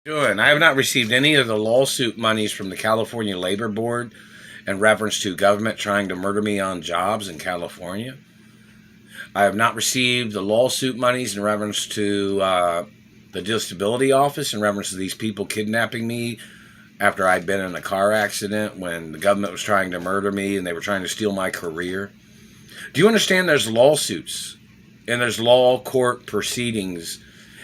Doing. I have not received any of the lawsuit monies from the California Labor Board in reference to government trying to murder me on jobs in California. I have not received the lawsuit monies in reference to the disability office in reference to these people kidnapping me after I'd been in a car accident when the government was trying to murder me and they were trying to steal my career. Do you understand there's lawsuits and there's law court proceedings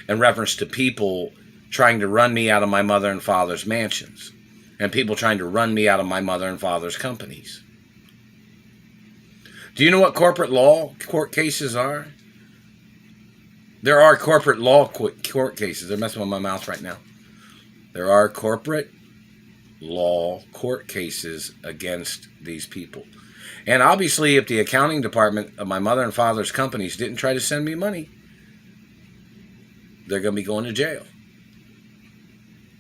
in reference to people trying to run me out of my mother and father's mansions and people trying to run me out of my mother and father's companies? Do you know what corporate law court cases are? There are corporate law court cases. They're messing with my mouth right now. There are corporate law court cases against these people. And obviously, if the accounting department of my mother and father's companies didn't try to send me money, they're going to be going to jail.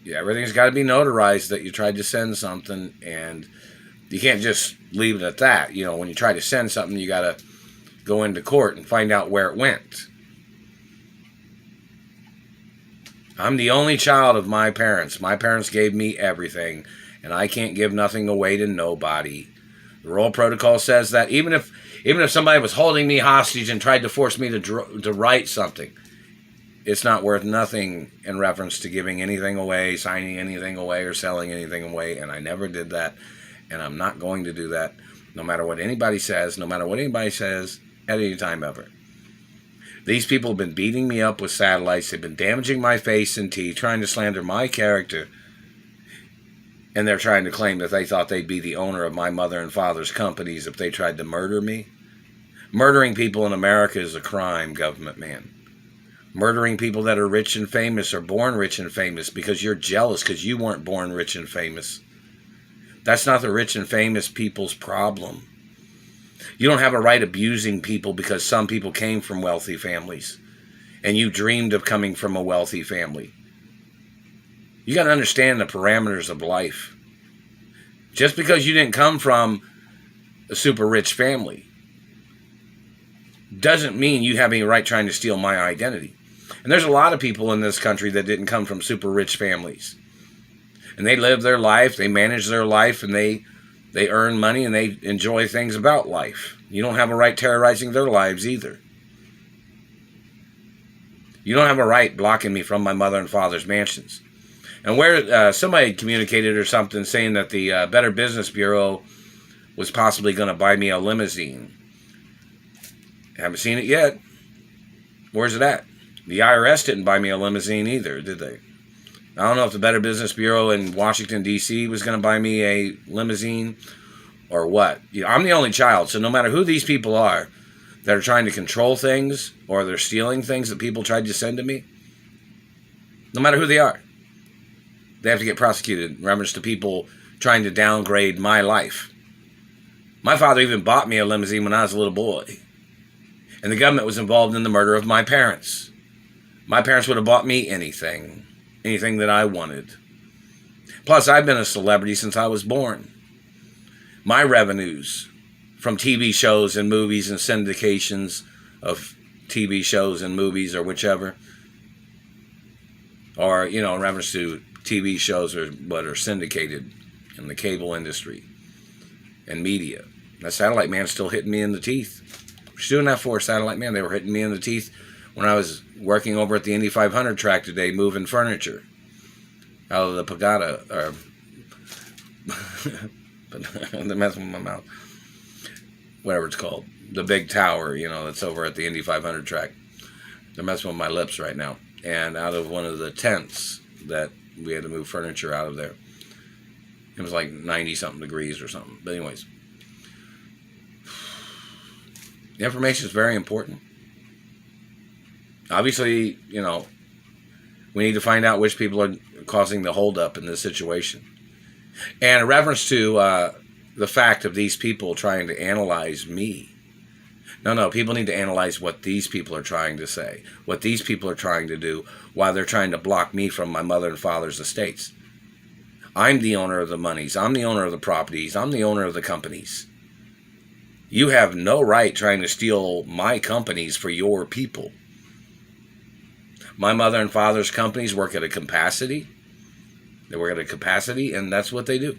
Yeah, everything's got to be notarized that you tried to send something, and you can't just leave it at that. You know, when you try to send something, you got to go into court and find out where it went. I'm the only child of my parents. My parents gave me everything, and I can't give nothing away to nobody. The Royal Protocol says that even if somebody was holding me hostage and tried to force me to write something, it's not worth nothing in reference to giving anything away, signing anything away, or selling anything away. And I never did that, and I'm not going to do that, no matter what anybody says, at any time ever. These people have been beating me up with satellites. They've been damaging my face and teeth, trying to slander my character. And they're trying to claim that they thought they'd be the owner of my mother and father's companies if they tried to murder me. Murdering people in America is a crime, government man. Murdering people that are rich and famous or born rich and famous because you're jealous because you weren't born rich and famous. That's not the rich and famous people's problem. You don't have a right abusing people because some people came from wealthy families and you dreamed of coming from a wealthy family. You got to understand the parameters of life. Just because you didn't come from a super rich family doesn't mean you have any right trying to steal my identity. And there's a lot of people in this country that didn't come from super rich families. And they live their life, they manage their life, and they earn money and they enjoy things about life. You don't have a right terrorizing their lives either. You don't have a right blocking me from my mother and father's mansions. And where somebody communicated or something saying that the Better Business Bureau was possibly going to buy me a limousine. Haven't seen it yet. Where's it at? The IRS didn't buy me a limousine either, did they? I don't know if the Better Business Bureau in Washington, D.C. was going to buy me a limousine or what. I'm the only child, so no matter who these people are that are trying to control things or they're stealing things that people tried to send to me, no matter who they are, they have to get prosecuted in reference to people trying to downgrade my life. My father even bought me a limousine when I was a little boy. And the government was involved in the murder of my parents. My parents would have bought me anything that I wanted. Plus, I've been a celebrity since I was born. My revenues from TV shows and movies and syndications of TV shows and movies or whichever, or, in reference to TV shows or what are syndicated in the cable industry and media. That Satellite Man's still hitting me in the teeth. What's doing that for, Satellite Man? They were hitting me in the teeth when I was working over at the Indy 500 track today, moving furniture out of the Pagoda, or the mess with my mouth, whatever it's called, the big tower, that's over at the Indy 500 track. They're messing with my lips right now. And out of one of the tents that we had to move furniture out of there, it was like 90-something degrees or something. But anyways, the information is very important. Obviously, we need to find out which people are causing the holdup in this situation. And in reference to the fact of these people trying to analyze me, no, people need to analyze what these people are trying to say, what these people are trying to do, while they're trying to block me from my mother and father's estates. I'm the owner of the monies. I'm the owner of the properties. I'm the owner of the companies. You have no right trying to steal my companies for your people. My mother and father's companies work at a capacity. They work at a capacity, and that's what they do.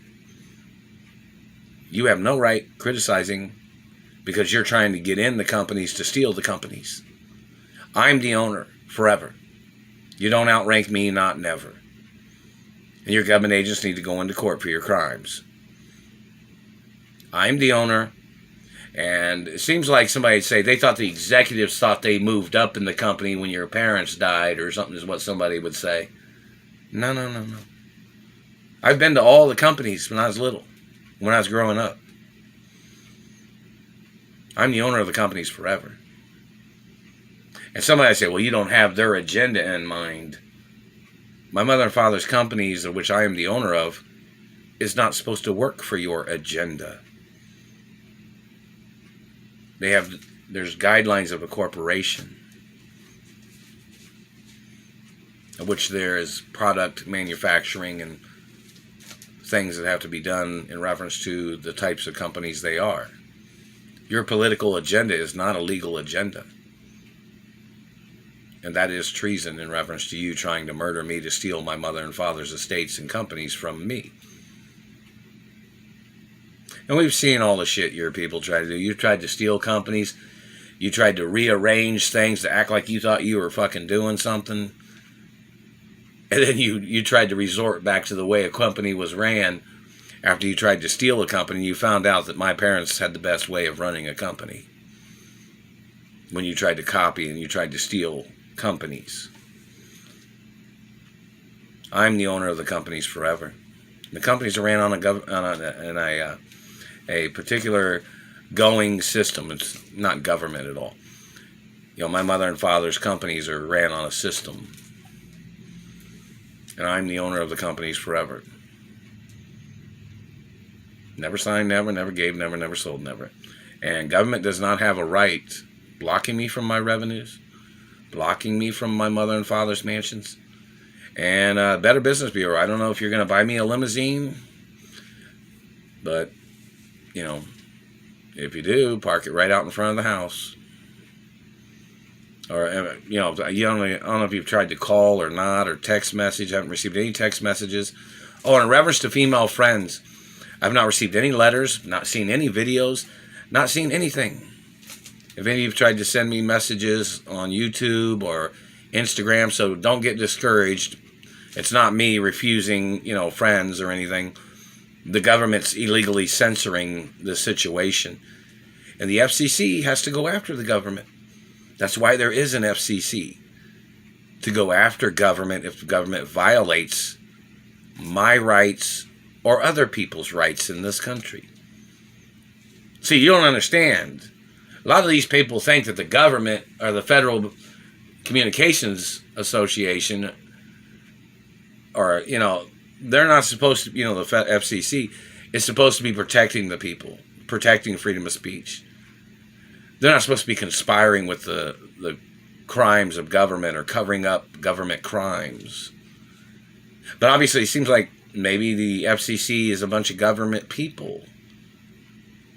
You have no right criticizing because you're trying to get in the companies to steal the companies. I'm the owner forever. You don't outrank me, not never. And your government agents need to go into court for your crimes. I'm the owner, and it seems like somebody would say they thought the executives thought they moved up in the company when your parents died or something is what somebody would say. No. I've been to all the companies when I was little, when I was growing up. I'm the owner of the companies forever. And somebody would say, well, you don't have their agenda in mind. My mother and father's companies, of which I am the owner of, is not supposed to work for your agenda. There's guidelines of a corporation, of which there is product manufacturing and things that have to be done in reference to the types of companies they are. Your political agenda is not a legal agenda. And that is treason in reference to you trying to murder me to steal my mother and father's estates and companies from me. And we've seen all the shit your people try to do. You tried to steal companies. You tried to rearrange things to act like you thought you were fucking doing something. And then you tried to resort back to the way a company was ran after you tried to steal a company. You found out that my parents had the best way of running a company. When you tried to copy and you tried to steal companies. I'm the owner of the companies forever. The companies are ran on a particular going system. It's not government at all. You know, my mother and father's companies are ran on a system. And I'm the owner of the companies forever. Never signed, never gave, never sold, never. And government does not have a right blocking me from my revenues, blocking me from my mother and father's mansions. And Better Business Bureau, I don't know if you're going to buy me a limousine, but, you know, if you do, park it right out in front of the house. Or, you know, I don't know if you've tried to call or not, or text message. I haven't received any text messages. Oh, and in reference to female friends, I've not received any letters, not seen any videos, not seen anything. If any of you have tried to send me messages on YouTube or Instagram, so don't get discouraged. It's not me refusing, you know, friends or anything. The government's illegally censoring the situation. And the FCC has to go after the government. That's why there is an FCC. To go after government if the government violates my rights or other people's rights in this country. See, you don't understand. A lot of these people think that the government or the Federal Communications Association, or, you know, they're not supposed to, you know, the FCC is supposed to be protecting the people, protecting freedom of speech. They're not supposed to be conspiring with the crimes of government or covering up government crimes. But obviously it seems like maybe the FCC is a bunch of government people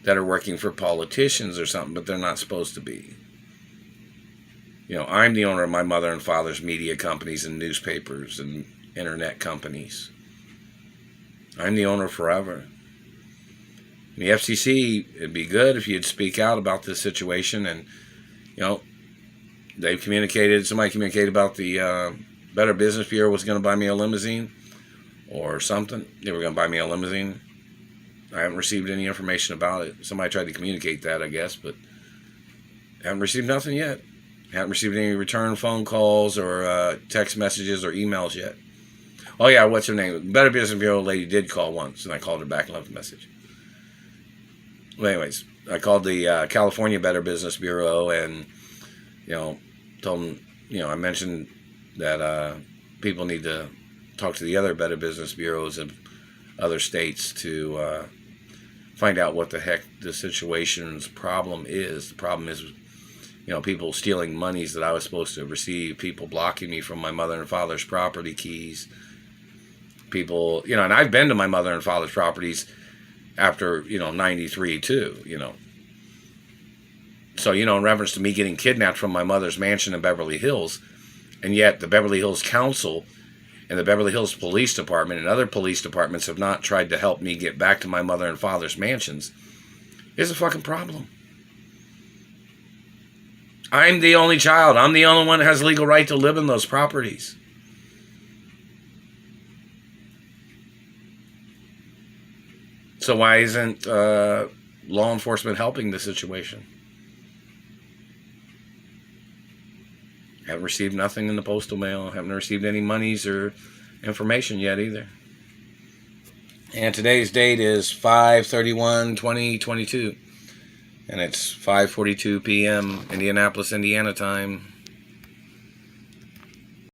that are working for politicians or something, but they're not supposed to be. You know, I'm the owner of my mother and father's media companies and newspapers and internet companies. I'm the owner forever. The FCC, it'd be good if you'd speak out about this situation. And, you know, somebody communicated about the Better Business Bureau was going to buy me a limousine or something. They were going to buy me a limousine. I haven't received any information about it. Somebody tried to communicate that, I guess, but I haven't received nothing yet. I haven't received any return phone calls or text messages or emails yet. Oh, yeah, what's her name? Better Business Bureau lady did call once, and I called her back and left a message. Well, anyways, I called the California Better Business Bureau and, you know, told them, you know, I mentioned that people need to talk to the other Better Business Bureaus of other states to find out what the heck the situation's problem is. The problem is, you know, people stealing monies that I was supposed to receive, people blocking me from my mother and father's property keys, people, you know, and I've been to my mother and father's properties after, you know, 93 too, you know. So, you know, in reference to me getting kidnapped from my mother's mansion in Beverly Hills, and yet the Beverly Hills Council and the Beverly Hills Police Department and other police departments have not tried to help me get back to my mother and father's mansions is a fucking problem. I'm the only child. I'm the only one that has legal right to live in those properties. So why isn't law enforcement helping the situation? Haven't received nothing in the postal mail. Haven't received any monies or information yet either. And today's date is 5/31/2022. And it's 5:42 p.m. Indianapolis, Indiana time.